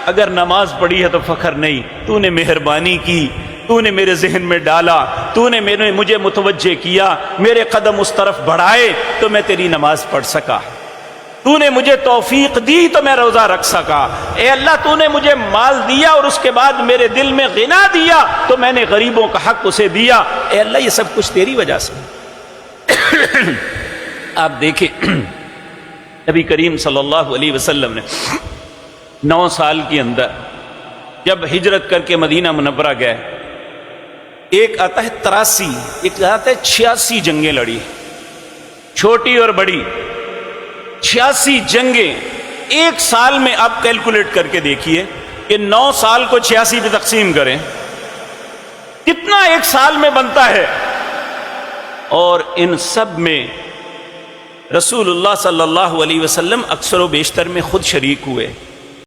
अगर नमाज पढ़ी है तो फ़ख्र नहीं, तूने मेहरबानी की, तूने मेरे जहन में डाला, तूने मुझे मुतवज्जे किया, मेरे कदम उस तरफ बढ़ाए तो मैं तेरी नमाज पढ़ सका। तूने मुझे तौफीक दी तो मैं रोज़ा रख सका। ए अल्लाह, तूने मुझे माल दिया और उसके बाद मेरे दिल में गिना दिया तो मैंने गरीबों का हक उसे दिया। ए अल्लाह, ये सब कुछ तेरी वजह से। आप देखें, नबी करीम सल्लल्लाहु अलैहि वसल्लम ने 9 साल के अंदर जब हिजरत करके मदीना मुनव्वरा गए, एक आता है 83, एक आता है 86 जंगें लड़ी, छोटी और बड़ी 86 जंगें एक साल में। आप कैलकुलेट करके देखिए कि 9 साल को 86 पे तकसीम करें, कितना एक साल में बनता है। और इन सब में रसूलुल्लाह सल्लल्लाहु अलैहि वसल्लम अक्सर व बेशतर में खुद शरीक हुए।